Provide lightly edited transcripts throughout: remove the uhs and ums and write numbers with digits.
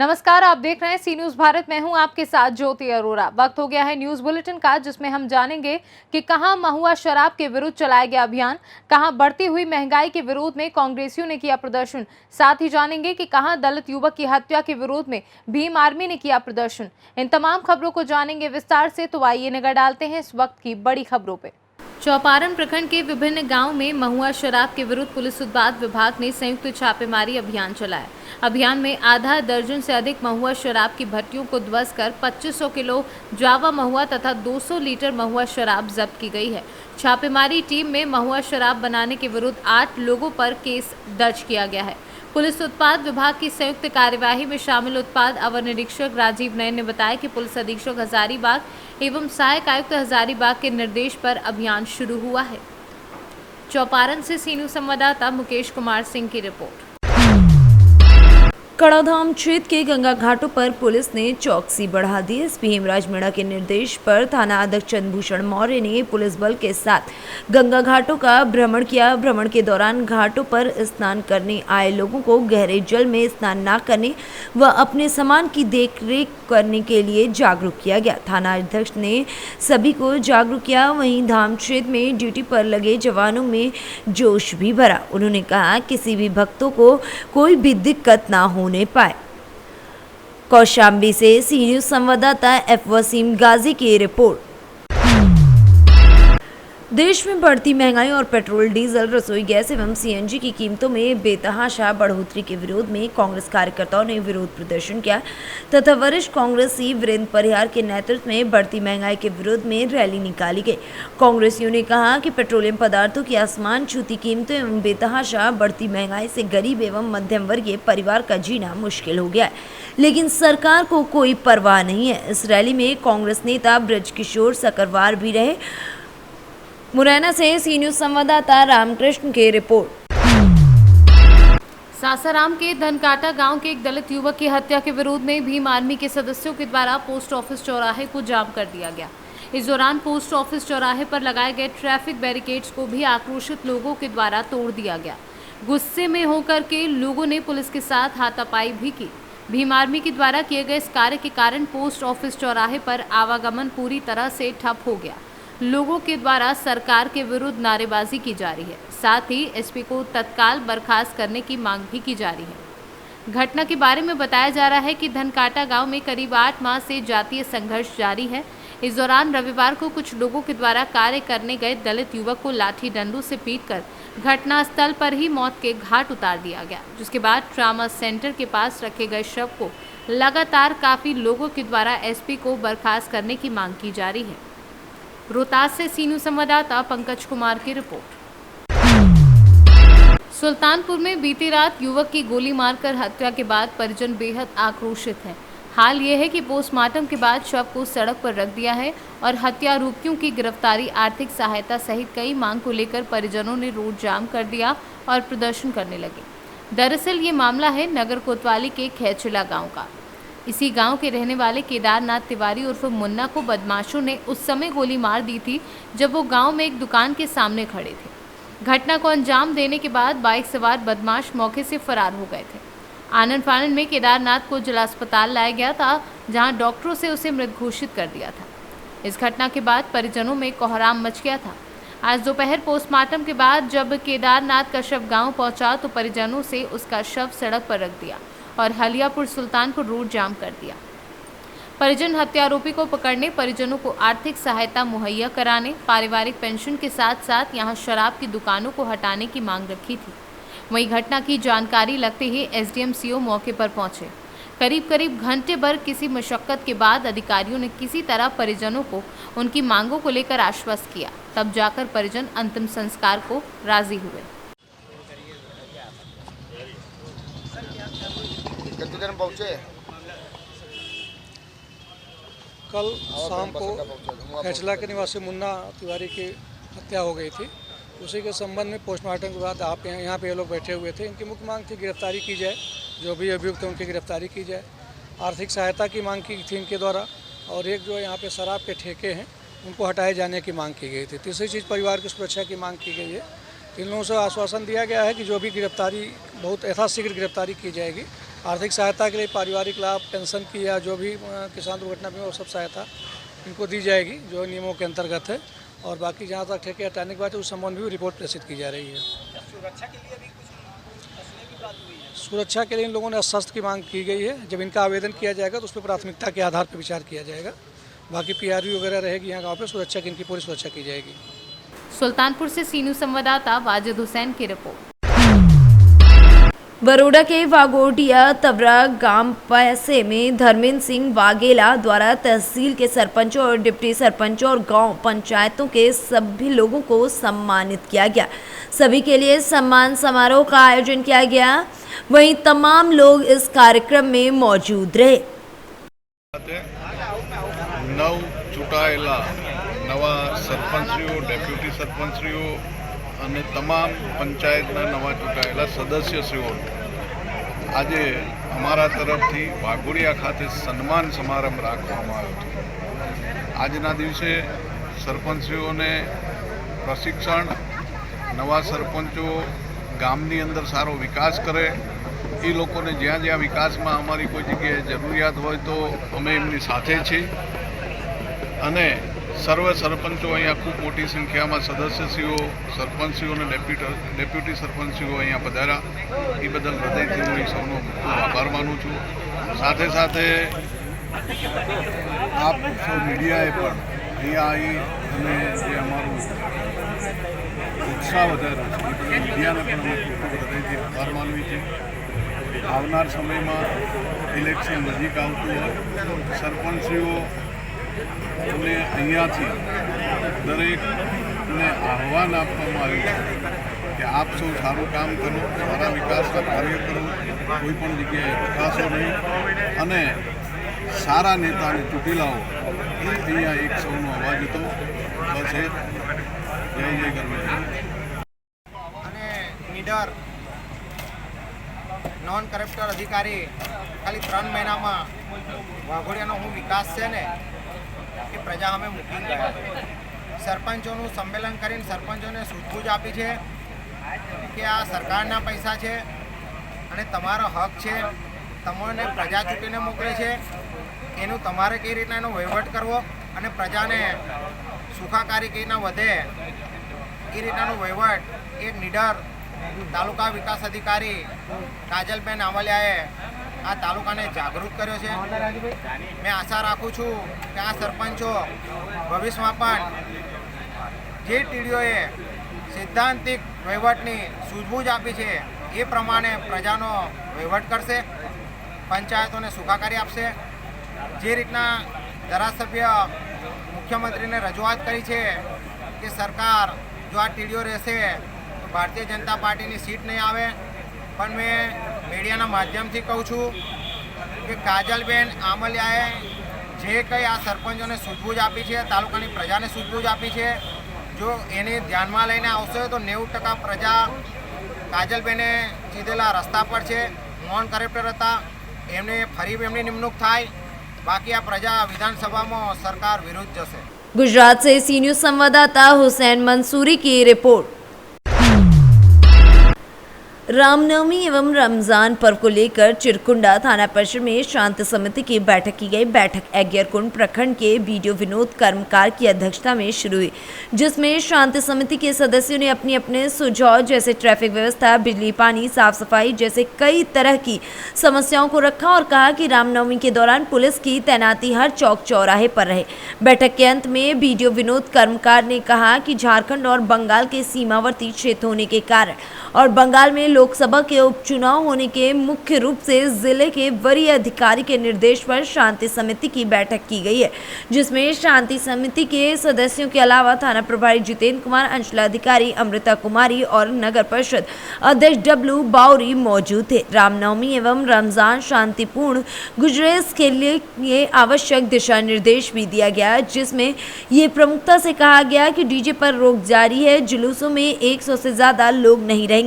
नमस्कार, आप देख रहे हैं सी न्यूज भारत। मैं हूं आपके साथ ज्योति अरोरा। वक्त हो गया है न्यूज बुलेटिन का, जिसमें हम जानेंगे कि कहां महुआ शराब के विरुद्ध चलाया गया अभियान, कहां बढ़ती हुई महंगाई के विरोध में कांग्रेसियों ने किया प्रदर्शन। साथ ही जानेंगे कि कहां दलित युवक की हत्या के विरोध में भीम आर्मी ने किया प्रदर्शन। इन तमाम खबरों को जानेंगे विस्तार से, तो आइए नजर डालते हैं इस वक्त की बड़ी खबरों पे। चौपारण प्रखंड के विभिन्न गांव में महुआ शराब के विरुद्ध पुलिस उत्पाद विभाग ने संयुक्त छापेमारी अभियान चलाया। अभियान में आधा दर्जन से अधिक महुआ शराब की भट्टियों को ध्वस्त कर 2500 किलो जावा महुआ तथा 200 लीटर महुआ शराब जब्त की गई है। छापेमारी टीम में महुआ शराब बनाने के विरुद्ध 8 लोगों पर केस दर्ज किया गया है। पुलिस उत्पाद विभाग की संयुक्त कार्यवाही में शामिल उत्पाद अवर निरीक्षक राजीव नयन ने बताया कि पुलिस अधीक्षक हजारीबाग एवं सहायक आयुक्त हजारीबाग के निर्देश पर अभियान शुरू हुआ है। चौपारण से सी न्यूज संवाददाता मुकेश कुमार सिंह की रिपोर्ट। कड़ाधाम क्षेत्र के गंगा घाटों पर पुलिस ने चौकसी बढ़ा दी। एसपी हेमराज मीणा के निर्देश पर थाना अध्यक्ष चंद्रभूषण मौर्य ने पुलिस बल के साथ गंगा घाटों का भ्रमण किया। भ्रमण के दौरान घाटों पर स्नान करने आए लोगों को गहरे जल में स्नान न करने व अपने सामान की देखरेख करने के लिए जागरूक किया गया। थाना अध्यक्ष ने सभी को जागरूक किया। वहीं धाम क्षेत्र में ड्यूटी पर लगे जवानों में जोश भी भरा। उन्होंने कहा किसी भी भक्तों को कोई भी दिक्कत ना होने पाए। कौशाम्बी से सी न्यूज संवाददाता एफ वसीम गाजी की रिपोर्ट। देश में बढ़ती महंगाई और पेट्रोल, डीजल, रसोई गैस एवं सीएनजी की कीमतों में बेतहाशा बढ़ोतरी के विरोध में कांग्रेस कार्यकर्ताओं ने विरोध प्रदर्शन किया तथा वरिष्ठ कांग्रेसी वीरेंद्र परिहार के नेतृत्व में बढ़ती महंगाई के विरोध में रैली निकाली गई। कांग्रेसियों ने कहा कि पेट्रोलियम पदार्थों की आसमान छूती कीमतों एवं बेतहाशा बढ़ती महंगाई से गरीब एवं मध्यम वर्गीय परिवार का जीना मुश्किल हो गया है, लेकिन सरकार को कोई परवाह नहीं है। इस रैली में कांग्रेस नेता ब्रजकिशोर सकरवार भी रहे। मुरैना से सी न्यूज संवाददाता रामकृष्ण की रिपोर्ट। सासाराम के धनकाटा गांव के एक दलित युवक की हत्या के विरोध में भीम आर्मी के सदस्यों के द्वारा पोस्ट ऑफिस चौराहे को जाम कर दिया गया। इस दौरान पोस्ट ऑफिस चौराहे पर लगाए गए ट्रैफिक बैरिकेड्स को भी आक्रोशित लोगों के द्वारा तोड़ दिया गया। गुस्से में होकर के लोगों ने पुलिस के साथ हाथापाई भी की। भीम आर्मी के द्वारा किए गए इस कार्य के कारण पोस्ट ऑफिस चौराहे पर आवागमन पूरी तरह से ठप हो गया। लोगों के द्वारा सरकार के विरुद्ध नारेबाजी की जा रही है। साथ ही एसपी को तत्काल बर्खास्त करने की मांग भी की जा रही है। घटना के बारे में बताया जा रहा है कि धनकाटा गांव में करीब 8 माह से जातीय संघर्ष जारी है। इस दौरान रविवार को कुछ लोगों के द्वारा कार्य करने गए दलित युवक को लाठी डंडों से पीटकर घटनास्थल पर ही मौत के घाट उतार दिया गया, जिसके बाद ट्रामा सेंटर के पास रखे गए शव को लगातार काफी लोगों के द्वारा एसपी को बर्खास्त करने की मांग की जा रही है। रोहतास से सी न्यूज संवाददाता पंकज कुमार की रिपोर्ट। सुल्तानपुर में बीती रात युवक की गोली मारकर हत्या के बाद परिजन बेहद आक्रोशित हैं। हाल ये है कि पोस्टमार्टम के बाद शव को सड़क पर रख दिया है और हत्या आरोपियों की गिरफ्तारी, आर्थिक सहायता सहित कई मांग को लेकर परिजनों ने रोड जाम कर दिया और प्रदर्शन करने लगे। दरअसल ये मामला है नगर कोतवाली के खैचला गाँव का। इसी गांव के रहने वाले केदारनाथ तिवारी उर्फ मुन्ना को बदमाशों ने उस समय गोली मार दी थी जब वो गांव में एक दुकान के सामने खड़े थे। घटना को अंजाम देने के बाद बाइक सवार बदमाश मौके से फरार हो गए थे। आनन फानन में केदारनाथ को जिला अस्पताल लाया गया था, जहां डॉक्टरों से उसे मृत घोषित कर दिया था। इस घटना के बाद परिजनों में कोहराम मच गया था। आज दोपहर पोस्टमार्टम के बाद जब केदारनाथ का शव गाँव पहुँचा तो परिजनों से उसका शव सड़क पर रख दिया और हलियापुर सुल्तानपुर रोड जाम कर दिया। परिजन हत्या आरोपी को पकड़ने, परिजनों को आर्थिक सहायता मुहैया कराने, पारिवारिक पेंशन के साथ साथ यहां शराब की दुकानों को हटाने की मांग रखी थी। वहीं घटना की जानकारी लगते ही एसडीएम सीओ मौके पर पहुंचे। करीब घंटे भर किसी मशक्कत के बाद अधिकारियों ने किसी तरह परिजनों को उनकी मांगों को लेकर आश्वस्त किया। तब जाकर परिजन अंतिम संस्कार को राजी हुए। कितने दिन पहुंचे? कल शाम को खैचला के निवासी मुन्ना तिवारी की हत्या हो गई थी। उसी के संबंध में पोस्टमार्टम के बाद आप यहाँ पे ये लोग बैठे हुए थे। इनकी मुख्य मांग थी गिरफ्तारी की जाए, जो भी अभियुक्त हैं उनकी गिरफ्तारी की जाए। आर्थिक सहायता की मांग की थी इनके द्वारा, और एक जो यहाँ पे शराब के ठेके हैं उनको हटाए जाने की मांग की गई थी। तीसरी चीज़ परिवार की सुरक्षा की मांग की गई है। इन लोगों से आश्वासन दिया गया है कि जो भी गिरफ्तारी बहुत यथाशीघ्र गिरफ्तारी की जाएगी आर्थिक सहायता के लिए पारिवारिक लाभ, पेंशन की या जो भी किसान दुर्घटना बीमा वो सब सहायता इनको दी जाएगी जो नियमों के अंतर्गत है। और बाकी जहाँ तक ठेके हटाने की बात है उस संबंध में भी रिपोर्ट प्रेषित की जा रही है। सुरक्षा के लिए भी कुछ फैसले की बात हुई है? सुरक्षा के लिए इन लोगों ने शस्त्र की मांग की गई है। जब इनका आवेदन किया जाएगा तो उस पर प्राथमिकता के आधार पर विचार किया जाएगा। बाकी PRV वगैरह रहेगी यहाँ गाँव पर, सुरक्षा की इनकी पूरी सुरक्षा की जाएगी। सुल्तानपुर से सीनू संवाददाता वाजिद हुसैन की रिपोर्ट। बरोड़ा के वागोडिया तबरा गांव पैसे में धर्मेंद्र सिंह वाघेला द्वारा तहसील के सरपंचों और डिप्टी सरपंचों और गांव पंचायतों के सभी लोगों को सम्मानित किया गया। सभी के लिए सम्मान समारोह का आयोजन किया गया। वहीं तमाम लोग इस कार्यक्रम में मौजूद रहे। नव चूंटाયેલા नवा सरपंचीओ, डेप्यूटी सरपंचीओ અને તમામ પંચાયતના નવા ચૂંટાયેલા સદસ્યશ્રીઓ આજે અમારા તરફથી વાઘોડિયા ખાતે સન્માન સમારંભ રાખવામાં આવ્યો હતો। આજના દિવસે સરપંચીઓને પ્રશિક્ષણ, નવા સરપંચો ગામની અંદર સારો વિકાસ કરે, એ લોકોને જ્યાં જ્યાં વિકાસમાં અમારી કોઈ જગ્યાએ જરૂરિયાત હોય તો અમે એમની સાથે છીએ। અને સર્વ સરપંચો અહીંયા ખૂબ મોટી સંખ્યામાં સદસ્યશ્રીઓ, સરપંચીઓ અને ડેપ્યુટી સરપંચીઓ અહીંયા પધાર્યા। એ બદલ હૃદયથી હું એ સૌનો ખૂબ આભાર માનું છું। સાથે સાથે આપ સૌ મીડિયાએ પણ અહીંયા આવી અને જે અમારું ઉત્સાહ વધાર્યો છે એ બદલ મીડિયાને પણ અમે ખૂબ હૃદયથી આભાર માનવી છે। આવનાર સમયમાં ઇલેક્શન નજીક આવતું હોય, સરપંચીઓ અને અહીંયાથી દરેકને આહ્વાન આપવામાં આવ્યું છે કે આપ સૌ સારું કામ કરો, સારા વિકાસના કાર્ય કરો, કોઈ પણ જગ્યાએ અટકાશો નહીં અને સારા નેતાને ચૂંટી લાવો। એ અહીંયા એક સૌનો અવાજ હતો। બસ એ જય જય ગરવી અને નીડર નોન કરપ્ટર અધિકારી ખાલી 3 મહિનામાં વાઘોડિયાનો હું વિકાસ છે ને એ પ્રજા અમે મૂકી ગયા। સરપંચોનું સંમેલન કરીને સરપંચોને સૂઝબૂછ આપી છે કે આ સરકારના પૈસા છે અને તમારો હક છે, તમને પ્રજા ચૂંટીને મોકલે છે, એનું તમારે કઈ રીતના એનો વહીવટ કરવો અને પ્રજાને સુખાકારી કઈ રીતના વધે એ રીતનાનો વહીવટ એક નીડર તાલુકા વિકાસ અધિકારી કાજલબેન આમલિયાએ આ તાલુકાને જાગૃત કર્યો છે। મેં આશા રાખું છું કે આ સરપંચો ભવિષ્યમાં પણ જે ટીડીઓએ સિદ્ધાંતિક વહીવટની સૂઝબૂછ આપી છે એ પ્રમાણે પ્રજાનો વહીવટ કરશે, પંચાયતોને સુખાકારી આપશે। જે રીતના ધારાસભ્ય મુખ્યમંત્રીને રજૂઆત કરી છે કે સરકાર જો આ ટીડીઓ રહેશે તો ભારતીય જનતા પાર્ટીની સીટ નહીં આવે, પણ મેં મીડિયાના માધ્યમથી કહું છું કે કાજલબેન આમલિયાએ જે કંઈ આ સરપંચોને સૂઝબૂછ આપી છે, તાલુકાની પ્રજાને સૂઝબૂછ આપી છે, જો એને ધ્યાનમાં લઈને આવશે તો 90% પ્રજા કાજલબેને કીધેલા રસ્તા પર છે। નોન કરેક્ટર હતા, એમને ફરી એમની નિમણૂક થાય, બાકી આ પ્રજા વિધાનસભામાં સરકાર વિરુદ્ધ જશે। गुजरात से सी न्यूज संवाददाता हुसैन मंसूरी की रिपोर्ट। रामनवमी एवं रमजान पर्व को लेकर चिरकुंडा थाना परिषद में शांति समिति की बैठक की गई। बैठक अग्रकुंड प्रखंड के बीडीओ विनोद कर्मकार की अध्यक्षता में शुरू हुई, जिसमें शांति समिति के सदस्यों ने अपने अपने सुझाव जैसे ट्रैफिक व्यवस्था, बिजली, पानी, साफ सफाई जैसे कई तरह की समस्याओं को रखा और कहा कि रामनवमी के दौरान पुलिस की तैनाती हर चौक चौराहे पर रहे। बैठक के अंत में बीडीओ विनोद कर्मकार ने कहा कि झारखंड और बंगाल के सीमावर्ती क्षेत्र होने के कारण और बंगाल में लोकसभा के उपचुनाव होने के मुख्य रूप से जिले के वरीय अधिकारी के निर्देश पर शांति समिति की बैठक की गई है, जिसमें शांति समिति के सदस्यों के अलावा थाना प्रभारी जितेंद्र कुमार, अंचलाधिकारी अमृता कुमारी और नगर परिषद अध्यक्ष डब्लू बाउरी मौजूद थे। रामनवमी एवं रमजान शांतिपूर्ण गुजरे इसके लिए ये आवश्यक दिशा निर्देश भी दिया गया, जिसमें ये प्रमुखता से कहा गया कि डीजे पर रोक जारी है, जुलूसों में 100 से ज्यादा लोग नहीं रहेंगे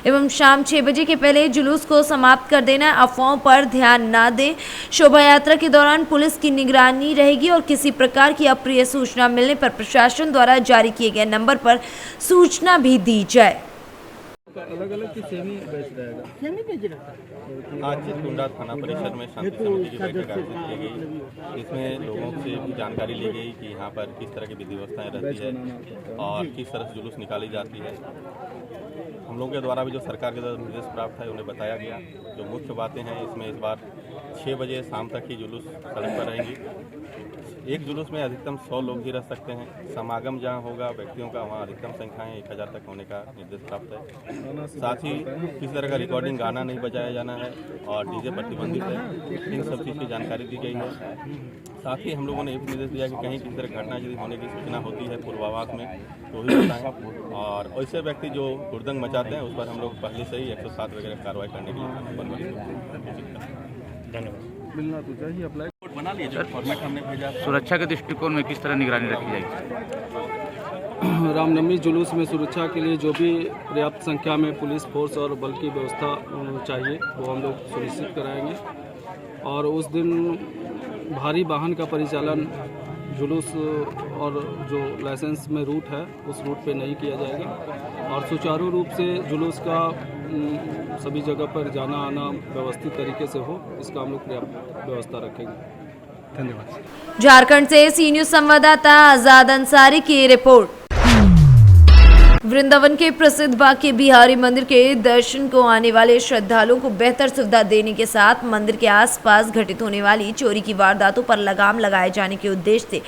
एवं शाम 6 बजे के पहले जुलूस को समाप्त कर देना, अफवाहों पर ध्यान न दें। शोभा यात्रा के दौरान पुलिस की निगरानी रहेगी और किसी प्रकार की अप्रिय सूचना मिलने पर प्रशासन द्वारा जारी किए गए नंबर पर सूचना भी दी जाए। अलग अलग की सेमी बेच रहेगा? आज चितकुंडा थाना परिसर में शांति समिति की बैठक आयोजित की गई। इसमें लोगों से भी जानकारी ली गई कि यहाँ पर किस तरह की विधि व्यवस्थाएँ रहती है और किस तरह से जुलूस निकाली जाती है। हम लोगों के द्वारा भी जो सरकार के द्वारा निर्देश प्राप्त है उन्हें बताया गया। जो मुख्य बातें हैं इसमें इस बार 6 बजे शाम तक ही जुलूस सड़क पर रहेंगी। एक जुलूस में अधिकतम 100 लोग ही रह सकते हैं। समागम जहां होगा व्यक्तियों का वहां अधिकतम संख्याएं 1000 तक होने का निर्देश प्राप्त है। साथ ही किसी तरह का रिकॉर्डिंग गाना नहीं बजाया जाना है और डीजे प्रतिबंधित है। इन सब चीज़ की जानकारी दी गई है। साथ ही हम लोगों ने एक निर्देश दिया कि कहीं किसी तरह घटना यदि होने की सूचना होती है पूर्वाभास में तो ही बताएं और ऐसे व्यक्ति जो हुड़दंग मचाते हैं उस पर हम लोग पहले से ही 107 वगैरह कार्रवाई करने के लिए धन्यवाद। मिलना तो चाहिए अप्लाई बना लिए जो फॉर्मेट हमने भेजा। सुरक्षा के दृष्टिकोण में किस तरह निगरानी रखी जाएगी? रामनवमी जुलूस में सुरक्षा के लिए जो भी पर्याप्त संख्या में पुलिस फोर्स और बल की व्यवस्था चाहिए वो हम लोग सुनिश्चित कराएंगे। और उस दिन भारी वाहन का परिचालन जुलूस और जो लाइसेंस में रूट है उस रूट पे नहीं किया जाएगा और सुचारू रूप से जुलूस का सभी जगह पर जाना आना व्यवस्थित तरीके से हो, इसका हम लोग पर्याप्त व्यवस्था रखेंगे। धन्यवाद। झारखंड से सी न्यूज संवाददाता आजाद अंसारी की रिपोर्ट। वृंदावन के प्रसिद्ध बांके बिहारी मंदिर के दर्शन को आने वाले श्रद्धालुओं को बेहतर सुविधा देने के साथ मंदिर के आसपास घटित होने वाली चोरी की वारदातों पर लगाम लगाए जाने के उद्देश्य से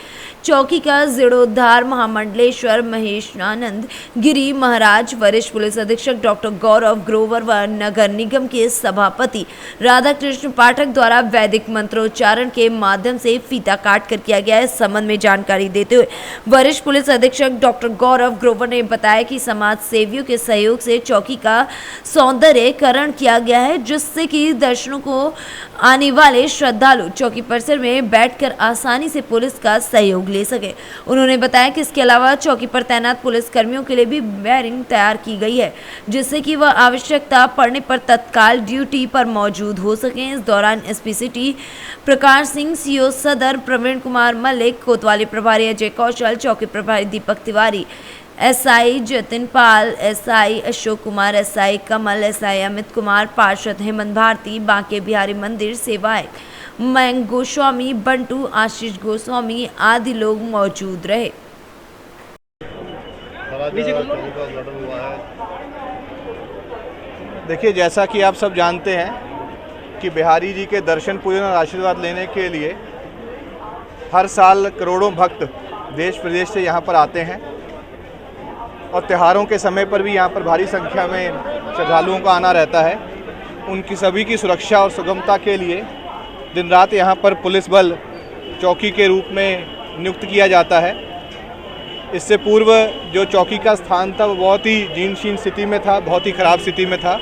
चौकी का जीर्णोद्धार महामंडलेश्वर महेशानंद गिरी महाराज, वरिष्ठ पुलिस अधीक्षक डॉक्टर गौरव ग्रोवर व नगर निगम के सभापति राधाकृष्ण पाठक द्वारा वैदिक मंत्रोच्चारण के माध्यम से फीता काट कर किया गया। इस संबंध में जानकारी देते हुए वरिष्ठ पुलिस अधीक्षक डॉक्टर गौरव ग्रोवर ने बताया कि समाज सेवियों के सहयोग से चौकी का सौंदर्यीकरण किया गया है, जिससे कि दर्शनों को आने वाले श्रद्धालु चौकी परिसर में बैठकर आसानी से पुलिस का सहयोग ले सके। उन्होंने बताया कि इसके अलावा चौकी पर तैनात पुलिस कर्मियों के लिए भी बैरिंग तैयार की गई है, जिससे कि वह आवश्यकता पड़ने पर तत्काल ड्यूटी पर मौजूद हो सके। इस दौरान SP city Prakash Singh, CO सदर प्रवीण कुमार मलिक, कोतवाली प्रभारी अजय कौशल, चौकी प्रभारी दीपक तिवारी, एसआई जतिन पाल, एसआई अशोक कुमार, एसआई कमल, एसआई अमित कुमार, पार्षद हेमंत भारती, बांके बिहारी मंदिर सेवायक मयंक गोस्वामी, बंटू, आशीष गोस्वामी आदि लोग मौजूद रहे। देखिए, जैसा कि आप सब जानते हैं कि बिहारी जी के दर्शन पूजन और आशीर्वाद लेने के लिए हर साल करोड़ों भक्त देश प्रदेश से यहाँ पर आते हैं और त्योहारों के समय पर भी यहाँ पर भारी संख्या में श्रद्धालुओं का आना रहता है। उनकी सभी की सुरक्षा और सुगमता के लिए दिन रात यहाँ पर पुलिस बल चौकी के रूप में नियुक्त किया जाता है। इससे पूर्व जो चौकी का स्थान था वो बहुत ही जीर्ण स्थिति में था, बहुत ही ख़राब स्थिति में था।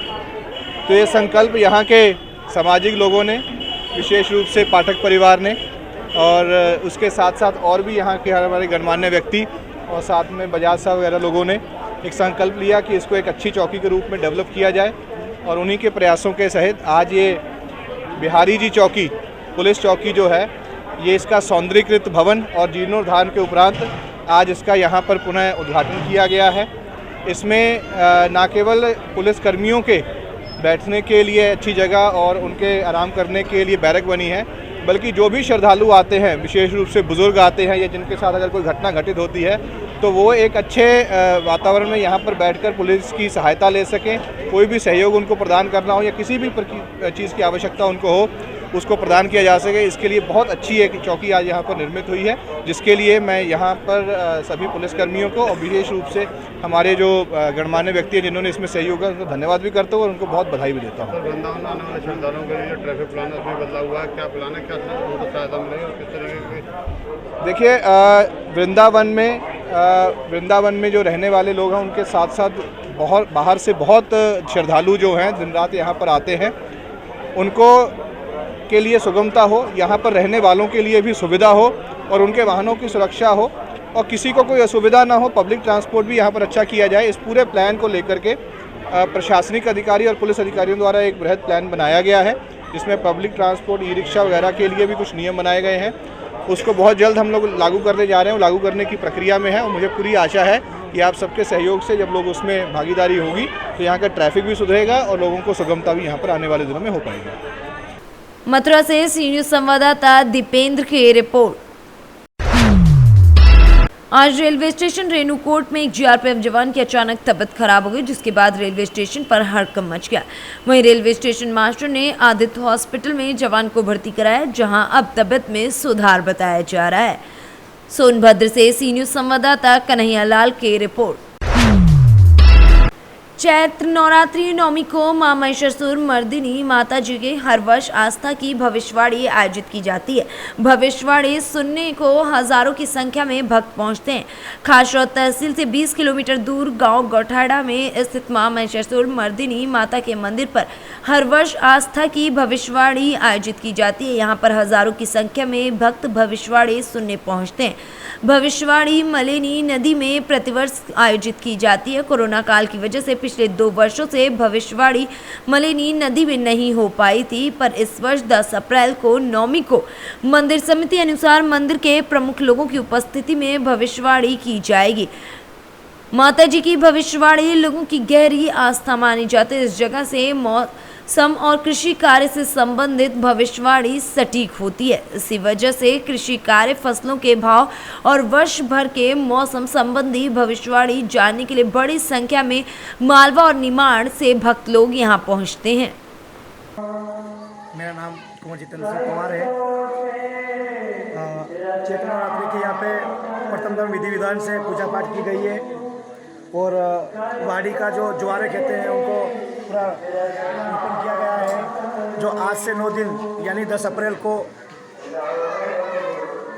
तो ये संकल्प यहाँ के सामाजिक लोगों ने, विशेष रूप से पाठक परिवार ने और उसके साथ साथ और भी यहाँ के हमारे गणमान्य व्यक्ति और साथ में बजाज साहब वगैरह लोगों ने एक संकल्प लिया कि इसको एक अच्छी चौकी के रूप में डेवलप किया जाए और उन्हीं के प्रयासों के सहित आज ये बिहारी जी चौकी, पुलिस चौकी जो है, ये इसका सौंदर्यीकृत भवन और जीर्णोद्धार के उपरांत आज इसका यहाँ पर पुनः उद्घाटन किया गया है। इसमें न केवल पुलिस कर्मियों के बैठने के लिए अच्छी जगह और उनके आराम करने के लिए बैरक बनी है, बल्कि जो भी श्रद्धालु आते हैं, विशेष रूप से बुजुर्ग आते हैं या जिनके साथ अगर कोई घटना घटित होती है तो वो एक अच्छे वातावरण में यहाँ पर बैठकर पुलिस की सहायता ले सकें। कोई भी सहयोग उनको प्रदान करना हो या किसी भी चीज़ की आवश्यकता उनको हो, उसको प्रदान किया जा सके। इसके लिए बहुत अच्छी एक चौकी आज यहाँ पर निर्मित हुई है, जिसके लिए मैं यहाँ पर सभी पुलिसकर्मियों को और विशेष रूप से हमारे जो गणमान्य व्यक्ति हैं जिन्होंने इसमें सहयोग किया, उनको धन्यवाद भी करता हूँ और उनको बहुत बधाई भी देता हूँ। वृंदावन आने वाले श्रद्धालुओं के लिए ट्रैफिक प्लान में बदला हुआ है, क्या प्लान है, क्या सहायता मिलेगी और किस तरीके की? देखिए, वृंदावन में जो रहने वाले लोग हैं उनके साथ साथ बहुत बाहर से बहुत श्रद्धालु जो हैं दिन रात यहाँ पर आते हैं, उनको के लिए सुगमता हो, यहाँ पर रहने वालों के लिए भी सुविधा हो और उनके वाहनों की सुरक्षा हो और किसी को कोई असुविधा ना हो, पब्लिक ट्रांसपोर्ट भी यहाँ पर अच्छा किया जाए। इस पूरे प्लान को लेकर के प्रशासनिक अधिकारी और पुलिस अधिकारियों द्वारा एक बृहद प्लान बनाया गया है, जिसमें पब्लिक ट्रांसपोर्ट, ई रिक्शा वगैरह के लिए भी कुछ नियम बनाए गए हैं। उसको बहुत जल्द हम लोग लागू करने जा रहे हैं, लागू करने की प्रक्रिया में है और मुझे पूरी आशा है कि आप सबके सहयोग से जब लोग उसमें भागीदारी होगी तो यहाँ का ट्रैफिक भी सुधरेगा और लोगों को सुगमता भी यहाँ पर आने वाले दिनों में हो पाएगी। मथुरा से सी न्यूज़ संवाददाता दीपेंद्र की रिपोर्ट। आज रेलवे स्टेशन रेणुकूट में एक जीआरपीएफ जवान की अचानक तबीयत खराब हो गई, जिसके बाद रेलवे स्टेशन पर हड़कंप मच गया। वहीं रेलवे स्टेशन मास्टर ने आदित्य हॉस्पिटल में जवान को भर्ती कराया, जहां अब तबीयत में सुधार बताया जा रहा है। सोनभद्र से सी न्यूज़ संवाददाता कन्हैया लाल की रिपोर्ट। चैत्र नवरात्रि नवमी को मां महिषासुर मर्दिनी माता जी के हर वर्ष आस्था की भविष्यवाणी आयोजित की जाती है। भविष्यवाणी सुनने को हजारों की संख्या में भक्त पहुंचते हैं। खासरोद तहसील से 20 किलोमीटर दूर गांव गौठाड़ा में स्थित मां महिषासुर मर्दिनी माता के मंदिर पर हर वर्ष आस्था की भविष्यवाणी आयोजित की जाती है। यहाँ पर हजारों की संख्या में भक्त भविष्यवाणी सुनने पहुँचते हैं। भविष्यवाणी मलेनी नदी में प्रतिवर्ष आयोजित की जाती है। कोरोना काल की वजह से पिछले 2 वर्षों से भविष्यवाणी मलेनी नदी में नहीं हो पाई थी, पर इस वर्ष 10 अप्रैल को नवमी को मंदिर समिति अनुसार मंदिर के प्रमुख लोगों की उपस्थिति में भविष्यवाणी की जाएगी। माता जी की भविष्यवाणी लोगों की गहरी आस्था मानी जाती है। इस जगह से मौसम और कृषि कार्य से संबंधित भविष्यवाणी सटीक होती है। इसी वजह से कृषि कार्य, फसलों के भाव और वर्ष भर के मौसम संबंधी भविष्यवाणी जानने के लिए बड़ी संख्या में मालवा और निमाड़ से भक्त लोग यहां पहुंचते हैं। मेरा नाम कुंवर जितेंद्र सिंह कुमार है। चैत्र नवरात्रि के यहाँ पे प्रथम दम विधि विधान से पूजा पाठ की गई है और वाड़ी का जो ज्वारे कहते हैं उनको पूरा ओपन किया गया है। जो आज से 9 दिन यानी 10 अप्रैल को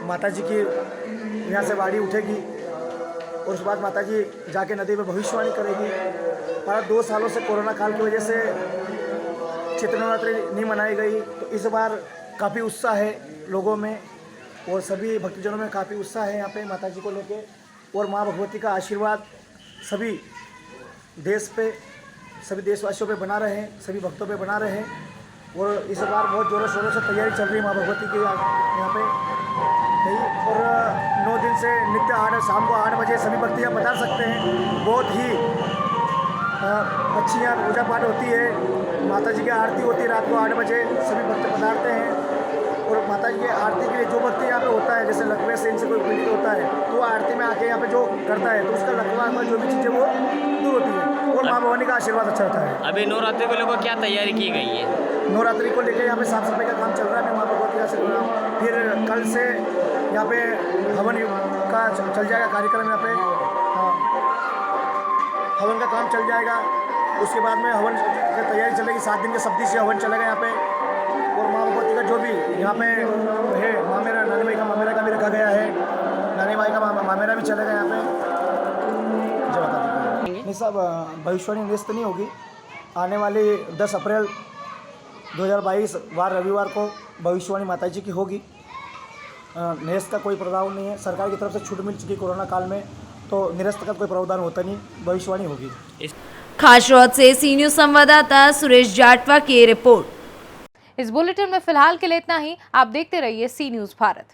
माता जी की यहाँ से वाड़ी उठेगी और उसके बाद माता जी जाके नदी में भविष्यवाणी करेगी। पर 2 सालों से कोरोना काल की वजह से चैत्र नवरात्रि नहीं मनाई गई, तो इस बार काफ़ी उत्साह है लोगों में और सभी भक्तजनों में काफ़ी उत्साह है यहाँ पे माता जी को लेके। और माँ भगवती का आशीर्वाद सभी देश पे, सभी देशवासियों पे बना रहे, सभी भक्तों पे बना रहे। और इस बार बहुत ज़ोरों शोरों से तैयारी चल रही है माँ भगवती की यहाँ पे। और 9 दिन से नित्य शाम को 8 बजे सभी भक्त यहाँ पधार सकते हैं। बहुत ही अच्छी यहाँ पूजा पाठ होती है। माता जी की आरती होती है रात को 8 बजे, सभी भक्त पधारते हैं। और माता जी की आरती के लिए जो भक्त यहाँ पे होता है, जैसे लकवे से इनसे कोई पीड़ित होता है तो आरती में आके यहाँ पे जो करता है तो उसका लकवा जो भी चीज़ें वो दूर होती है और माँ भवानी का आशीर्वाद अच्छा होता है। अभी नवरात्रि को लेकर क्या तैयारी की गई है? नवरात्रि को लेकर यहाँ पे साफ सफाई का काम चल रहा है। माँ भगवती का आशीर्वाद। फिर कल से यहाँ पे हवन का चल जाएगा कार्यक्रम। यहाँ पे हवन का काम चल जाएगा। उसके बाद में हवन की तैयारी चलेगी। 7 दिन के सब्जी से हवन चलेगा यहाँ पे। और माँ भगवती का जो भी यहाँ पे है मामेरा, नानी माई का मामेरा का भी रखा गया है। नानी माई का मामेरा भी चलेगा यहाँ पे। जय माता दी। नहीं सब भविष्यवाणी निरस्त नहीं होगी। आने वाली 10 अप्रैल 2022 वार रविवार को भविष्यवाणी माता जी की होगी। निरस्त का कोई प्रावधान नहीं है। सरकार की तरफ से छूट मिल चुकी कोरोना काल में, तो निरस्त का कोई प्रावधान होता नहीं, भविष्यवाणी होगी। खासरोद से सी न्यूज़ संवाददाता सुरेश जाटवा की रिपोर्ट। इस बुलेटिन में फिलहाल के लिए इतना ही। आप देखते रहिए सी न्यूज़ भारत।